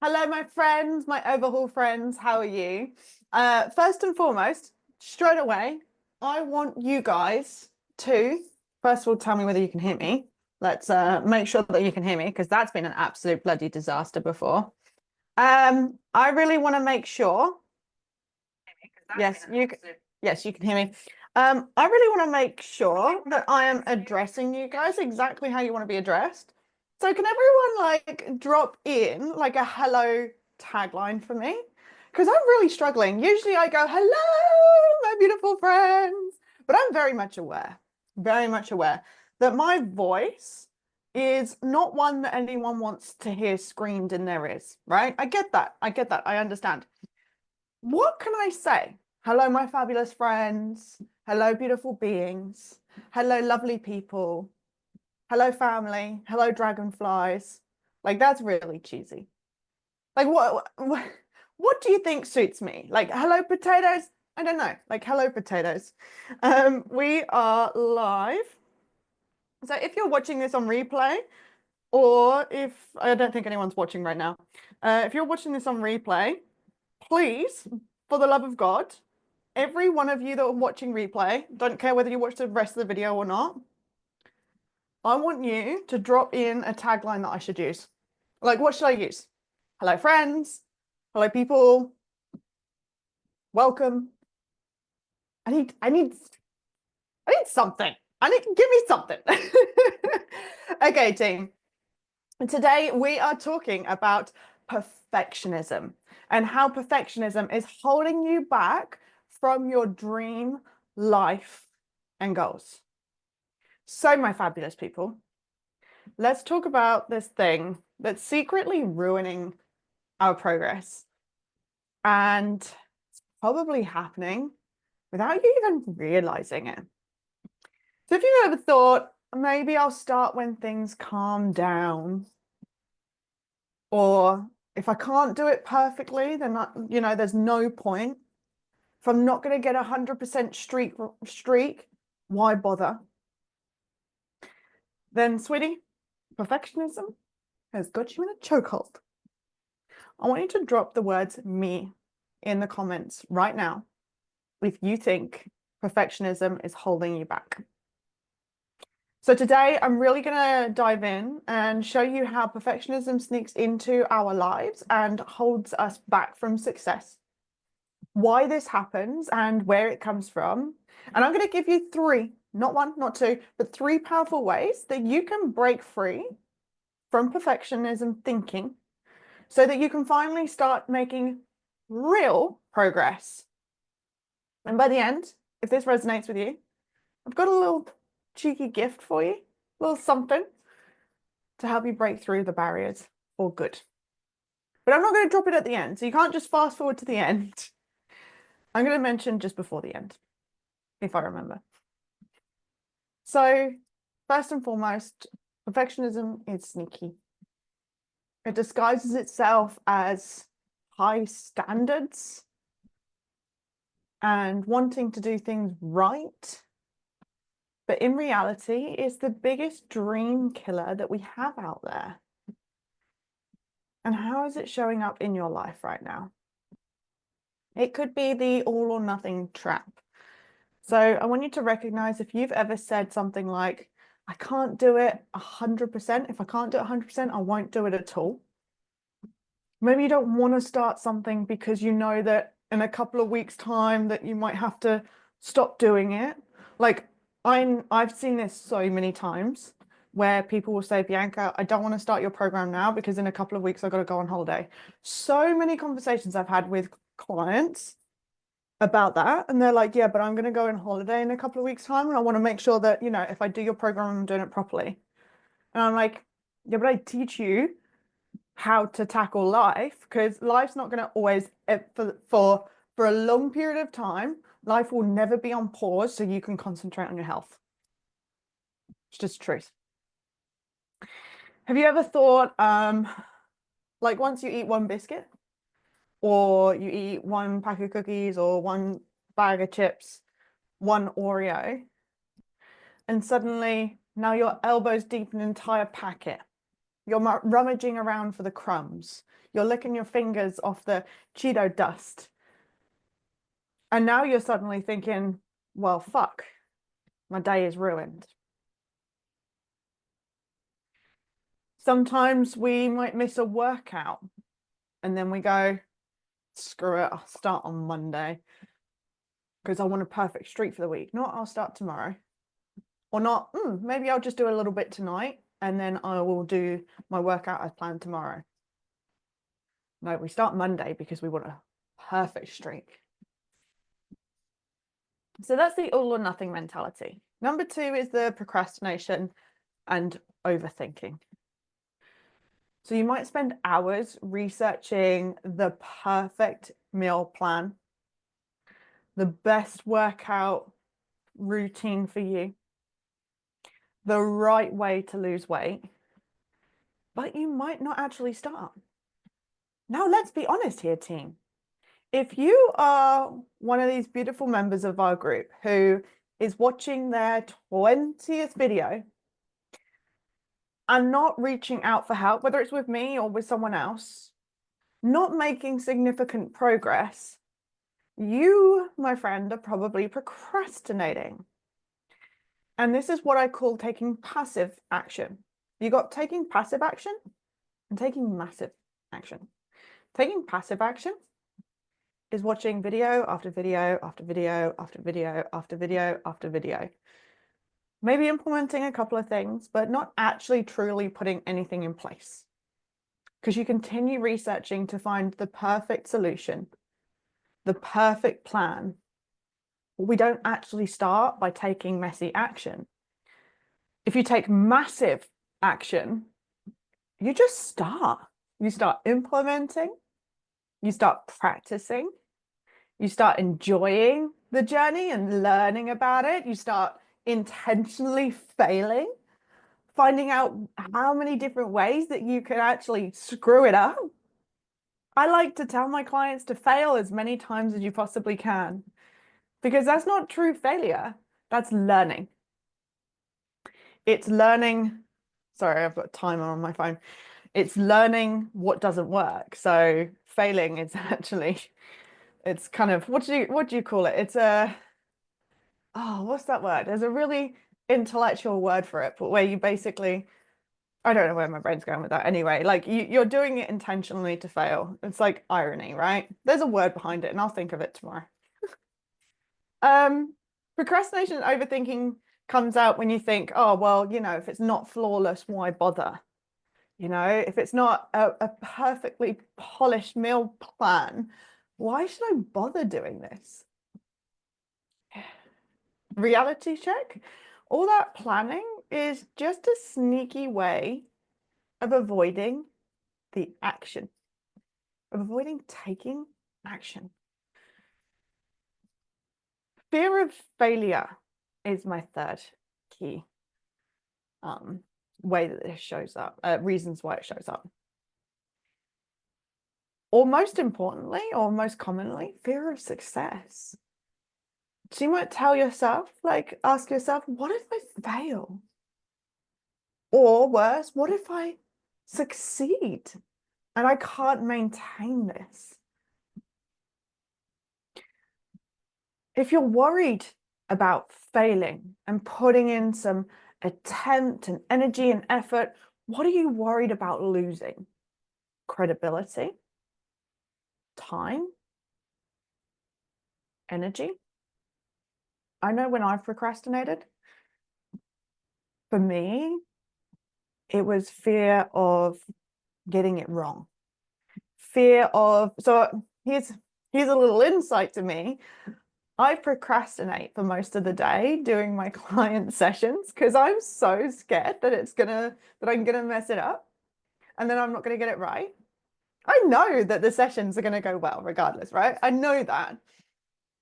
Hello, my friends, my overhaul friends. How are you? First and foremost, straight away, I want you guys to, first of all, tell me whether you can hear me. Let's make sure that you can hear me because that's been an absolute bloody disaster before. I really want to make sure. Yes, yes, you can hear me. I really want to make sure that I am addressing you guys exactly how you want to be addressed. So can everyone like drop in like a hello tagline for me? Because I'm really struggling. Usually I go, hello, my beautiful friends. But I'm very much aware that my voice is not one that anyone wants to hear screamed in their ears, right? I get that. I get that. I understand. What can I say? Hello, my fabulous friends. Hello, beautiful beings. Hello, lovely people. Hello, family. Hello, dragonflies. Like, that's really cheesy. Like, what do you think suits me? Like, hello, potatoes? I don't know. Like, hello, potatoes. We are live. So if you're watching this on replay, or if I don't think anyone's watching right now, if you're watching this on replay, please, for the love of God, every one of you that are watching replay, don't care whether you watch the rest of the video or not, I want you to drop in a tagline that I should use. Like, what should I use? Hello, friends. Hello, people. Welcome. I need something. Give me something. Okay, team. Today we are talking about perfectionism and how perfectionism is holding you back from your dream life and goals. So, my fabulous people, let's talk about this thing that's secretly ruining our progress and it's probably happening without you even realizing it. So, if you've ever thought, maybe I'll start when things calm down, or if I can't do it perfectly, then there's no point. If I'm not going to get 100% streak, why bother? Then, sweetie, perfectionism has got you in a chokehold. I want you to drop the words me in the comments right now if you think perfectionism is holding you back. So today I'm really going to dive in and show you how perfectionism sneaks into our lives and holds us back from success, why this happens and where it comes from. And I'm going to give you three, not one, not two, but three powerful ways that you can break free from perfectionism thinking so that you can finally start making real progress. And by the end, if this resonates with you, I've got a little cheeky gift for you, a little something to help you break through the barriers for good. But I'm not going to drop it at the end, so you can't just fast forward to the end. I'm going to mention just before the end, if I remember. So, first and foremost, perfectionism is sneaky. It disguises itself as high standards and wanting to do things right. But in reality, it's the biggest dream killer that we have out there. And how is it showing up in your life right now? It could be the all or nothing trap. So I want you to recognize if you've ever said something like, I can't do it 100%. If I can't do it 100%, I won't do it at all. Maybe you don't want to start something because you know that in a couple of weeks' time that you might have to stop doing it. Like I've seen this so many times where people will say, Bianca, I don't want to start your program now because in a couple of weeks I've got to go on holiday. So many conversations I've had with clients about that. And they're like, yeah, but I'm going to go on holiday in a couple of weeks' time. And I want to make sure that, if I do your program, I'm doing it properly. And I'm like, yeah, but I teach you how to tackle life because life's not going to always, for a long period of time, life will never be on pause so you can concentrate on your health. It's just truth. Have you ever thought, like once you eat one biscuit or you eat one pack of cookies or one bag of chips, one Oreo, and suddenly now your elbow's deep in an entire packet. You're rummaging around for the crumbs. You're licking your fingers off the Cheeto dust. And now you're suddenly thinking, well, fuck, my day is ruined. Sometimes we might miss a workout and then we go, screw it, I'll start on Monday because I want a perfect streak for the week. Not I'll start tomorrow. Or not, maybe I'll just do a little bit tonight and then I will do my workout as planned tomorrow. No, we start Monday because we want a perfect streak. So that's the all or nothing mentality. Number 2 is the procrastination and overthinking. So you might spend hours researching the perfect meal plan, the best workout routine for you, the right way to lose weight, but you might not actually start. Now, let's be honest here, team. If you are one of these beautiful members of our group who is watching their 20th video and not reaching out for help, whether it's with me or with someone else, not making significant progress, you, my friend, are probably procrastinating. And this is what I call taking passive action. You got taking passive action and taking massive action. Taking passive action is watching video after video after video after video after video after video. Maybe implementing a couple of things, but not actually truly putting anything in place. Because you continue researching to find the perfect solution, the perfect plan. We don't actually start by taking messy action. If you take massive action, you just start. You start implementing, you start practicing, you start enjoying the journey and learning about it. You start intentionally failing, finding out how many different ways that you can actually screw it up. I like to tell my clients to fail as many times as you possibly can, because that's not true failure. That's learning. It's learning. Sorry, I've got a timer on my phone. It's learning what doesn't work. So failing is actually, it's kind of, what do you call it? It's what's that word? There's a really intellectual word for it, but where you basically, I don't know where my brain's going with that. Anyway, like you're doing it intentionally to fail. It's like irony, right? There's a word behind it and I'll think of it tomorrow. Procrastination and overthinking comes out when you think, oh, well, if it's not flawless, why bother? If it's not a perfectly polished meal plan, why should I bother doing this? Reality check. All that planning is just a sneaky way of avoiding the action, of avoiding taking action. Fear of failure is my third key way that this shows up, reasons why it shows up. Or most importantly, or most commonly, fear of success. So you might tell yourself, ask yourself, what if I fail? Or worse, what if I succeed and I can't maintain this? If you're worried about failing and putting in some attempt and energy and effort, what are you worried about losing? Credibility? Time? Energy? I know when I've procrastinated, for me, it was fear of getting it wrong. Fear of, so here's a little insight to me. I procrastinate for most of the day doing my client sessions because I'm so scared that I'm gonna mess it up and then I'm not gonna get it right. I know that the sessions are gonna go well regardless, right? I know that.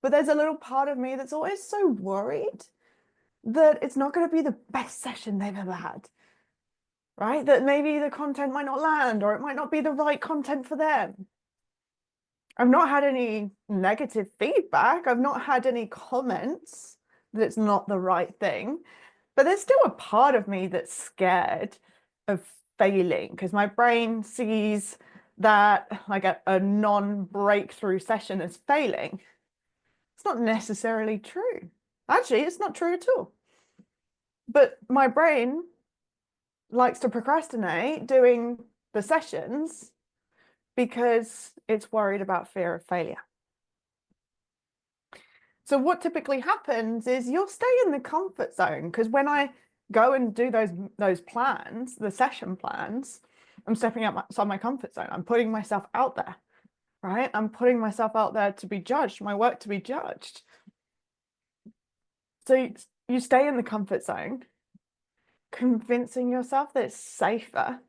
But there's a little part of me that's always so worried that it's not gonna be the best session they've ever had, right? That maybe the content might not land or it might not be the right content for them. I've not had any negative feedback. I've not had any comments that it's not the right thing, but there's still a part of me that's scared of failing because my brain sees that like a non-breakthrough session is failing. It's not necessarily true. Actually, it's not true at all. But my brain likes to procrastinate doing the sessions because it's worried about fear of failure. So what typically happens is you'll stay in the comfort zone, because when I go and do those plans, the session plans, I'm stepping outside my comfort zone. I'm putting myself out there, right? I'm putting myself out there to be judged, my work to be judged. So you stay in the comfort zone, convincing yourself that it's safer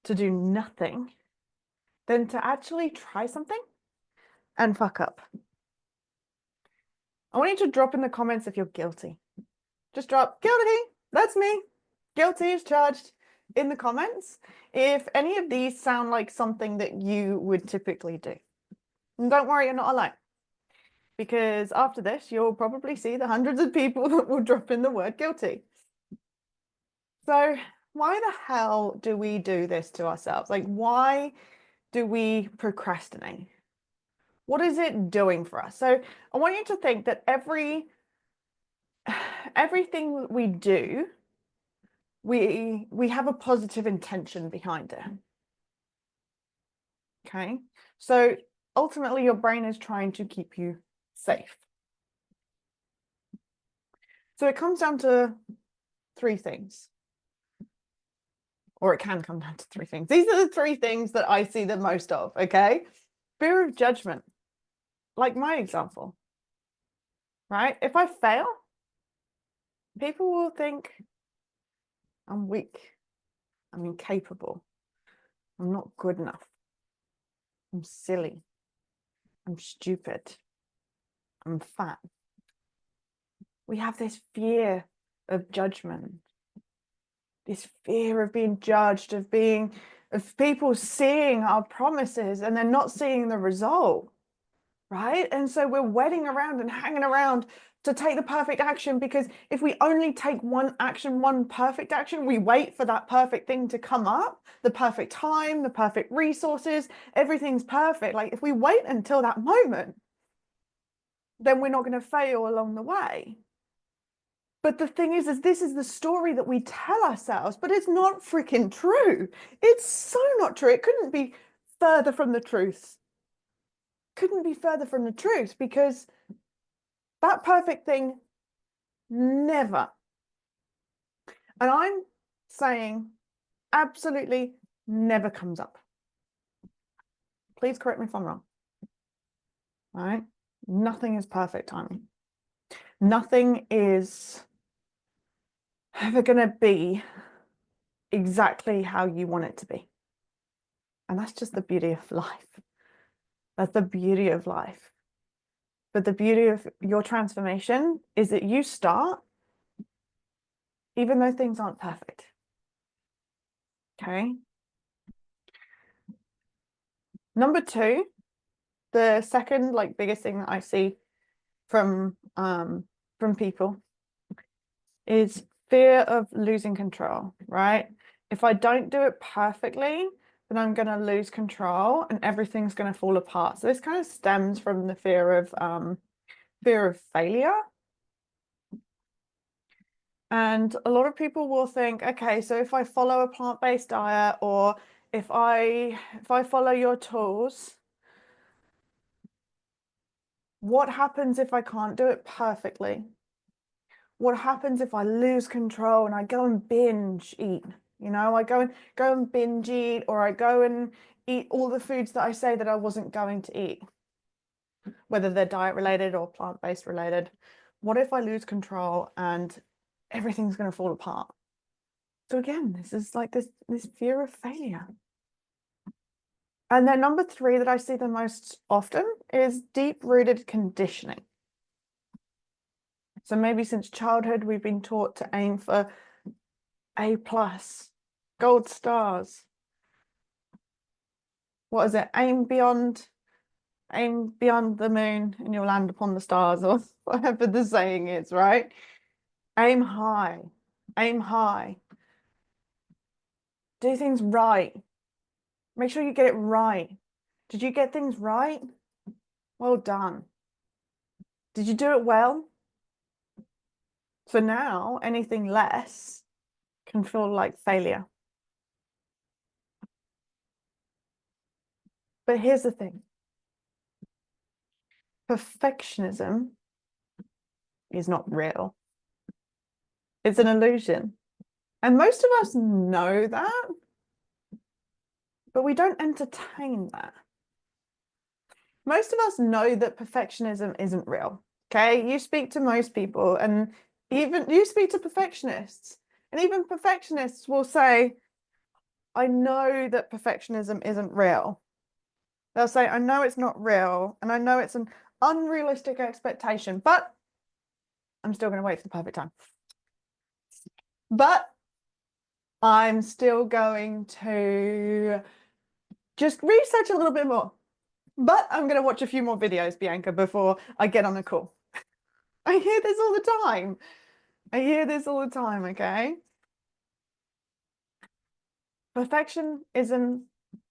to do nothing than to actually try something and fuck up. I want you to drop in the comments if you're guilty. Just drop guilty. That's me. Guilty is charged in the comments if any of these sound like something that you would typically do. And don't worry, you're not alone. Because after this, you'll probably see the hundreds of people that will drop in the word guilty. So why the hell do we do this to ourselves? Like, why do we procrastinate? What is it doing for us? So I want you to think that everything we do, we have a positive intention behind it. Okay, so ultimately your brain is trying to keep you safe. So it comes down to three things, or it can come down to three things. These are the three things that I see the most of. Okay, fear of judgment, like my example, right? If I fail, people will think I'm weak, I'm incapable, I'm not good enough, I'm silly, I'm stupid, I'm fat. We have this fear of judgment, this fear of being judged, of people seeing our promises and then not seeing the result, right? And so we're waiting around and hanging around to take the perfect action, because if we only take one action, one perfect action, we wait for that perfect thing to come up, the perfect time, the perfect resources, everything's perfect. Like if we wait until that moment, then we're not going to fail along the way. But the thing is this is the story that we tell ourselves, but it's not freaking true. It's so not true. It couldn't be further from the truth. Couldn't be further from the truth, because that perfect thing never, and I'm saying absolutely never, comes up. Please correct me if I'm wrong. All right? Nothing is perfect timing. Nothing is ever going to be exactly how you want it to be. And that's just the beauty of life. That's the beauty of life. But the beauty of your transformation is that you start even though things aren't perfect. Okay. Number two, the second biggest thing that I see from people is fear of losing control, right? If I don't do it perfectly, then I'm going to lose control and everything's going to fall apart. So this kind of stems from the fear of failure. And a lot of people will think, okay, so if I follow a plant-based diet, or if I follow your tools, what happens if I can't do it perfectly? What happens if I lose control and I go and binge eat? I go and binge eat, or I go and eat all the foods that I say that I wasn't going to eat, whether they're diet related or plant-based related. What if I lose control and everything's going to fall apart? So again, this is like this fear of failure. And then number three that I see the most often is deep-rooted conditioning. So maybe since childhood, we've been taught to aim for A+, gold stars. What is it? Aim beyond the moon and you'll land upon the stars, or whatever the saying is, right? Aim high, aim high. Do things right. Make sure you get it right. Did you get things right? Well done. Did you do it well? For now, anything less can feel like failure. But here's the thing. Perfectionism is not real. It's an illusion. And most of us know that, but we don't entertain that. Most of us know that perfectionism isn't real. Okay, you speak to most people, and even you speak to perfectionists, and even perfectionists will say, I know that perfectionism isn't real. They'll say, I know it's not real, and I know it's an unrealistic expectation, but I'm still going to wait for the perfect time. But I'm still going to just research a little bit more. But I'm going to watch a few more videos, Bianca, before I get on a call. I hear this all the time. I hear this all the time, okay? Perfection is an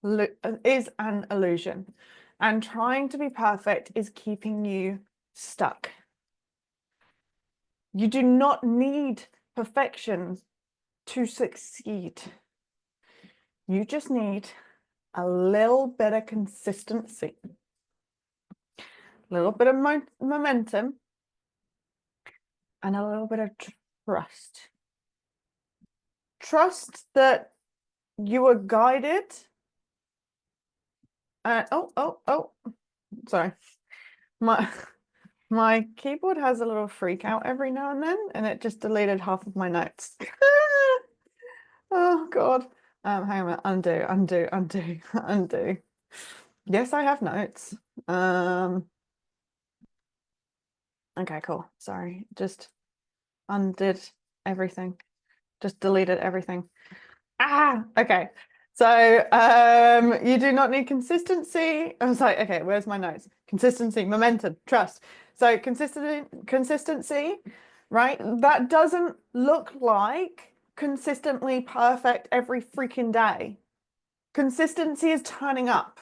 illusion, and trying to be perfect is keeping you stuck. You do not need perfection to succeed. You just need a little bit of consistency, a little bit of momentum, and a little bit of trust. Trust that you are guided. Sorry. My keyboard has a little freak out every now and then, and it just deleted half of my notes. Oh God. Hang on a minute. Undo. Yes, I have notes. Okay, cool. Sorry. Just undid everything. Just deleted everything. Okay. So you do not need consistency. I was like, okay, where's my notes? Consistency, momentum, trust. So consistency, right? That doesn't look like consistently perfect every freaking day. Consistency is turning up.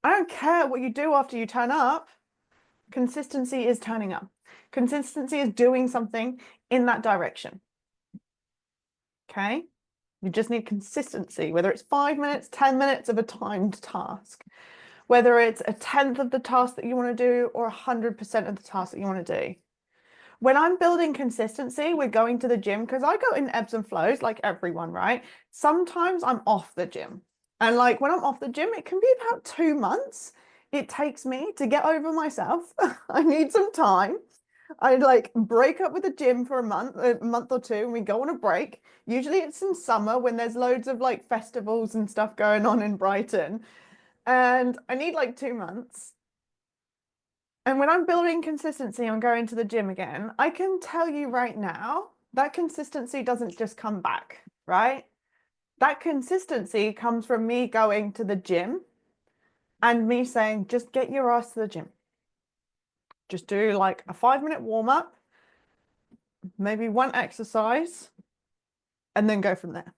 I don't care what you do after you turn up. Consistency is turning up. Consistency is doing something in that direction. Okay? You just need consistency, whether it's 5 minutes, 10 minutes of a timed task, whether it's a tenth of the task that you want to do or 100% of the task that you want to do. When I'm building consistency, we're going to the gym because I go in ebbs and flows like everyone, right? Sometimes I'm off the gym. And like when I'm off the gym, it can be about 2 months it takes me to get over myself. I need some time. I like break up with the gym for a month or two, and we go on a break. Usually it's in summer when there's loads of like festivals and stuff going on in Brighton. And I need like 2 months. And when I'm building consistency on going to the gym again, I can tell you right now that consistency doesn't just come back, right? That consistency comes from me going to the gym and me saying, just get your ass to the gym. Just do like a 5-minute warm up, maybe one exercise, and then go from there.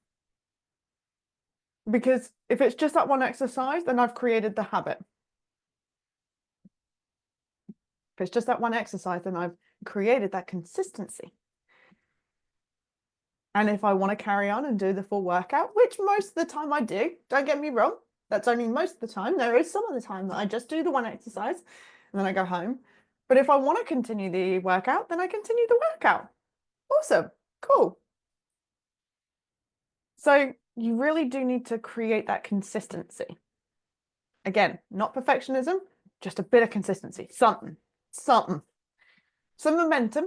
Because if it's just that one exercise, then I've created the habit. If it's just that one exercise, then I've created that consistency. And if I want to carry on and do the full workout, which most of the time I do, don't get me wrong, that's only most of the time. There is some of the time that I just do the one exercise and then I go home. But if I want to continue the workout, then I continue the workout. Awesome. Cool. So you really do need to create that consistency. Again, not perfectionism, just a bit of consistency. Something. Some momentum.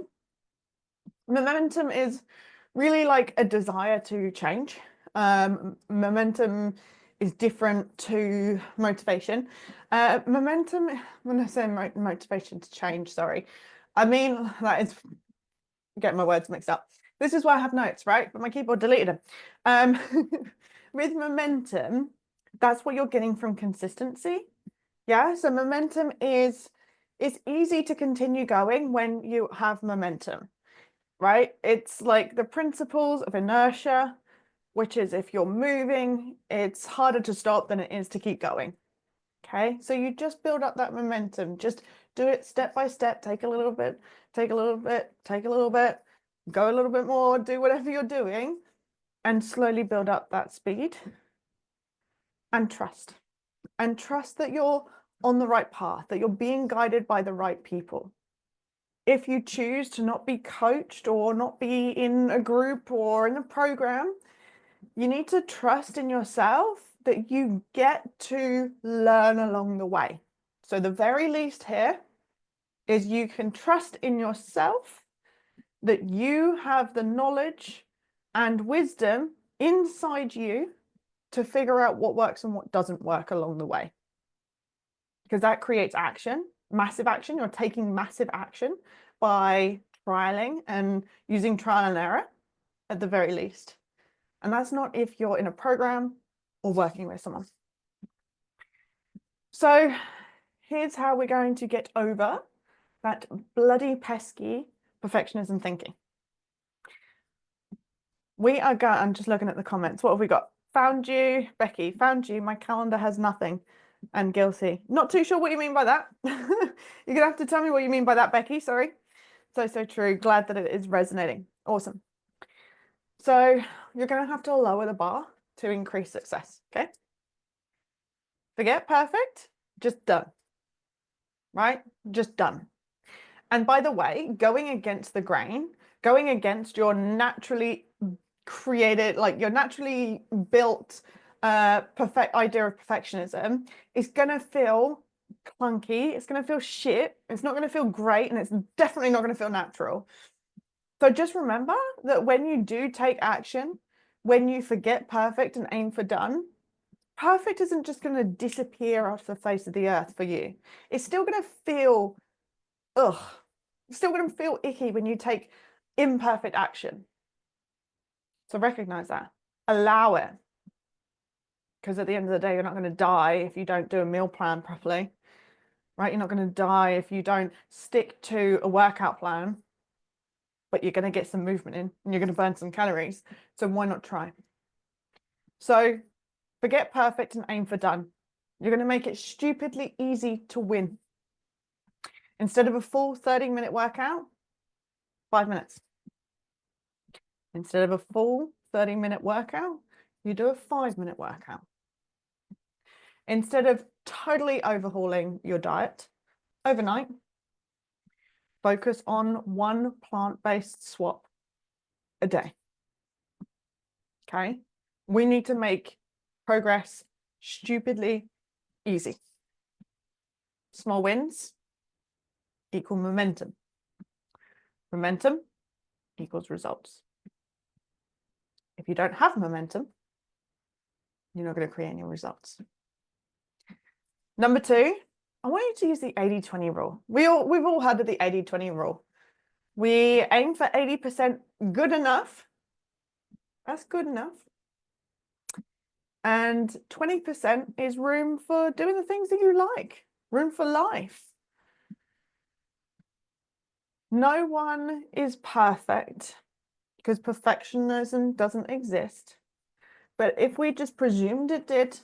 Momentum is really like a desire to change. Momentum is different to motivation. Momentum, when I say motivation to change, sorry, I mean that is getting my words mixed up. This is why I have notes, right? But my keyboard deleted them. With momentum, that's what you're getting from consistency. Yeah, so momentum is it's easy to continue going when you have momentum, right? It's like the principles of inertia which is if you're moving, it's harder to stop than it is to keep going. Okay, so you just build up that momentum. Just do it step by step. Take a little bit, take a little bit, take a little bit, go a little bit more, do whatever you're doing, and slowly build up that speed. And trust. And trust that you're on the right path, that you're being guided by the right people. If you choose to not be coached or not be in a group or in a program, you need to trust in yourself that you get to learn along the way. So the very least here is you can trust in yourself that you have the knowledge and wisdom inside you to figure out what works and what doesn't work along the way. Because that creates action, massive action. You're taking massive action by trialing and using trial and error at the very least. And that's not if you're in a program or working with someone. So here's how we're going to get over that bloody pesky perfectionism thinking. We are going, I'm just looking at the comments. What have we got? Found you, Becky, found you. My calendar has nothing. And guilty. Not too sure what you mean by that. You're gonna have to tell me what you mean by that, Becky. Sorry. So true. Glad that it is resonating. Awesome. So you're gonna have to lower the bar to increase success. Okay. Forget perfect, just done. Right? Just done. And by the way, going against the grain, going against your naturally created, like your naturally built perfect idea of perfectionism is going to feel clunky. It's going to feel shit. It's not going to feel great. And it's definitely not going to feel natural. So just remember that when you do take action, when you forget perfect and aim for done, perfect isn't just going to disappear off the face of the earth for you. It's still going to feel, ugh, it's still going to feel icky when you take imperfect action. So recognize that, allow it. Because at the end of the day, you're not going to die if you don't do a meal plan properly, right? You're not going to die if you don't stick to a workout plan, but you're going to get some movement in and you're going to burn some calories. So why not try? So forget perfect and aim for done. You're going to make it stupidly easy to win. Instead of a full 30-minute workout, 5 minutes. Instead of a full 30-minute workout, you do a 5-minute workout. Instead of totally overhauling your diet overnight, focus on one plant-based swap a day. Okay? We need to make progress stupidly easy. Small wins equal momentum. Momentum equals results. If you don't have momentum, you're not going to create any results. Number 2, I want you to use the 80-20 rule. We've all heard of the 80-20 rule. We aim for 80% good enough. That's good enough. And 20% is room for doing the things that you like, room for life. No one is perfect because perfectionism doesn't exist. But if we just presumed it did,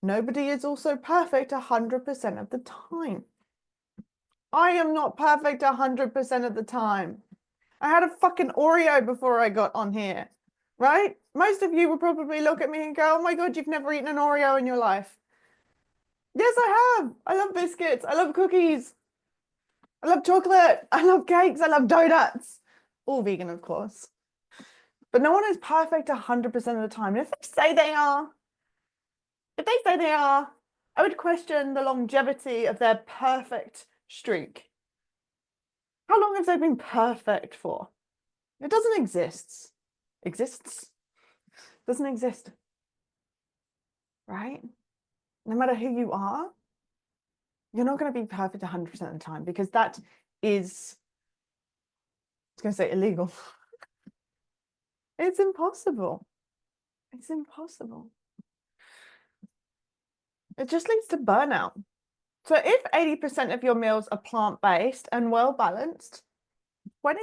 nobody is also perfect 100% of the time. I am not perfect 100% of the time. I had a fucking Oreo before I got on here, right? Most of you will probably look at me and go, oh my God, you've never eaten an Oreo in your life. Yes, I have. I love biscuits. I love cookies. I love chocolate. I love cakes. I love donuts. All vegan, of course. But no one is perfect 100% of the time. And if they say they are, I would question the longevity of their perfect streak. How long have they been perfect for? It doesn't exist. Exists? Doesn't exist. Right? No matter who you are, you're not going to be perfect 100% of the time because that is, I was going to say illegal. It's impossible. It's impossible. It just leads to burnout. So if 80% of your meals are plant-based and well-balanced, 20%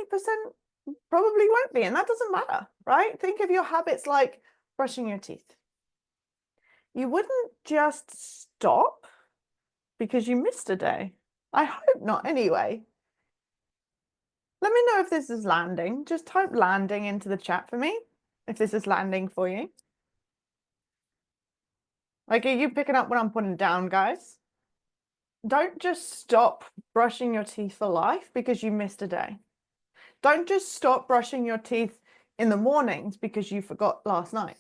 probably won't be, and that doesn't matter, right? Think of your habits like brushing your teeth. You wouldn't just stop because you missed a day. I hope not anyway. Let me know if this is landing. Just type landing into the chat for me if this is landing for you. Like, are you picking up what I'm putting down, guys? Don't just stop brushing your teeth for life because you missed a day. Don't just stop brushing your teeth in the mornings because you forgot last night.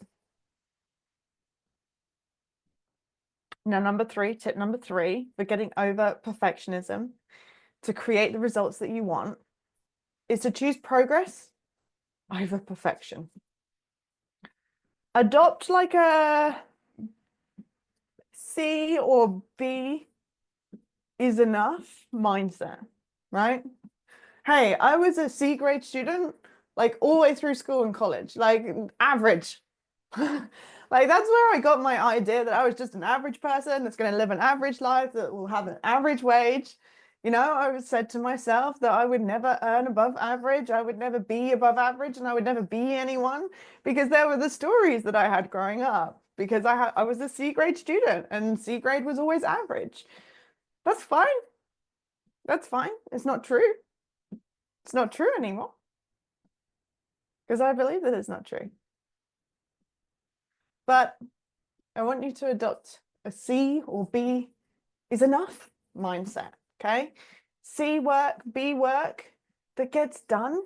Now, tip number three, for getting over perfectionism to create the results that you want, is to choose progress over perfection. Adopt like a C or B is enough mindset, right? Hey, I was a C grade student, like all the way through school and college, like average. Like that's where I got my idea that I was just an average person that's going to live an average life, that will have an average wage. You know, I said to myself that I would never earn above average, I would never be above average, and I would never be anyone, because there were the stories that I had growing up, because I was a C grade student and C grade was always average. That's fine. That's fine. It's not true. It's not true anymore, because I believe that it's not true. But I want you to adopt a C or B is enough mindset, okay? C work, B work that gets done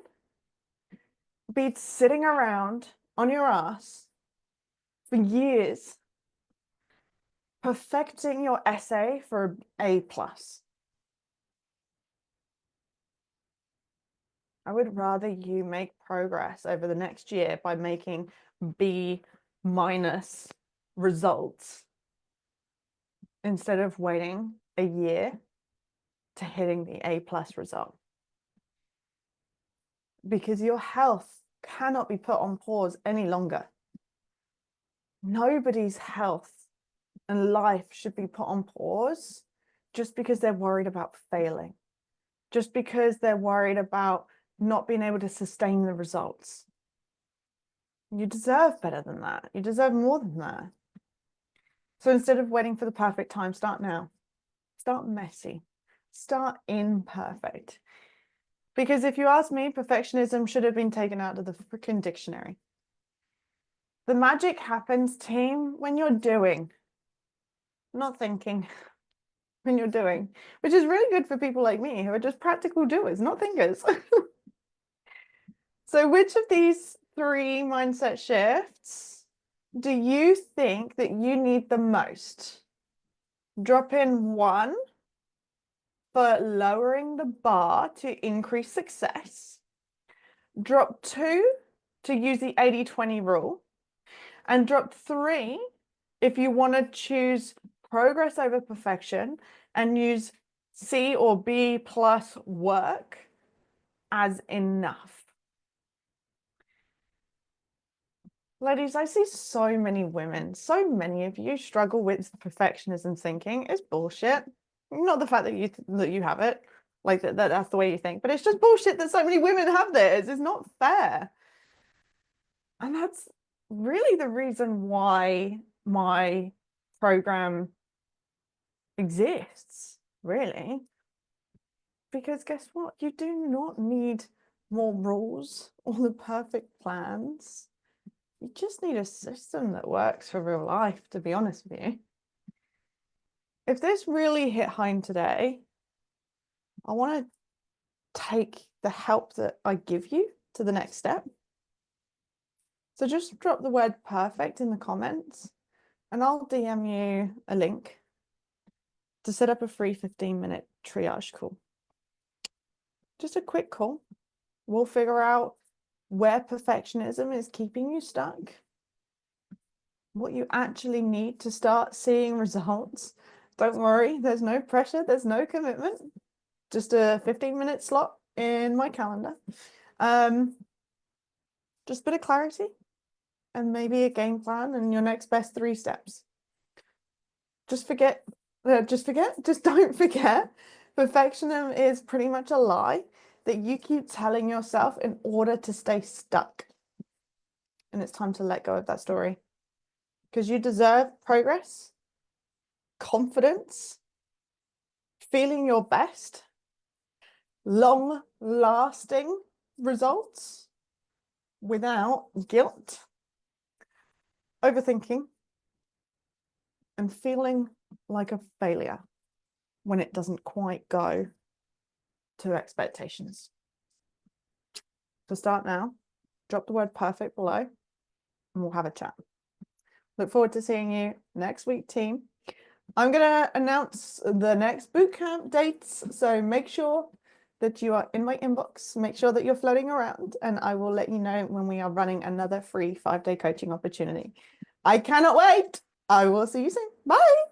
beats sitting around on your ass for years perfecting your essay for A+. I would rather you make progress over the next year by making B- results instead of waiting a year to hitting the A+ result. Because your health cannot be put on pause any longer. Nobody's health and life should be put on pause just because they're worried about failing, just because they're worried about not being able to sustain the results. You deserve better than that. You deserve more than that. So instead of waiting for the perfect time, start now. Start messy. Start imperfect. Because if you ask me, perfectionism should have been taken out of the freaking dictionary. The magic happens, team, when you're doing, not thinking, when you're doing, which is really good for people like me who are just practical doers, not thinkers. So which of these three mindset shifts do you think that you need the most? Drop in 1 for lowering the bar to increase success. Drop 2 to use the 80-20 rule. And drop 3 if you want to choose progress over perfection and use C or B plus work as enough. Ladies, I see so many women, so many of you struggle with perfectionism thinking. It's bullshit. Not the fact that you have it, like that's the way you think, but it's just bullshit that so many women have this. It's not fair. And that's really the reason why my program exists, really. Because guess what? You do not need more rules or the perfect plans. You just need a system that works for real life, to be honest with you. If this really hit home today, I want to take the help that I give you to the next step. So just drop the word perfect in the comments and I'll DM you a link to set up a free 15-minute triage call. Just a quick call. We'll figure out where perfectionism is keeping you stuck, what you actually need to start seeing results. Don't worry, there's no pressure, there's no commitment, just a 15-minute slot in my calendar. Just a bit of clarity and maybe a game plan and your next best 3 steps. Just don't forget, perfectionism is pretty much a lie that you keep telling yourself in order to stay stuck. and it's time to let go of that story because you deserve progress, confidence, feeling your best, long-lasting results without guilt, overthinking, and feeling like a failure when it doesn't quite go to expectations. To start now, drop the word perfect below and we'll have a chat. Look forward to seeing you next week, team. I'm going to announce the next bootcamp dates, so make sure that you are in my inbox. Make sure that you're floating around, and I will let you know when we are running another free 5-day coaching opportunity. I cannot wait. I will see you soon. Bye.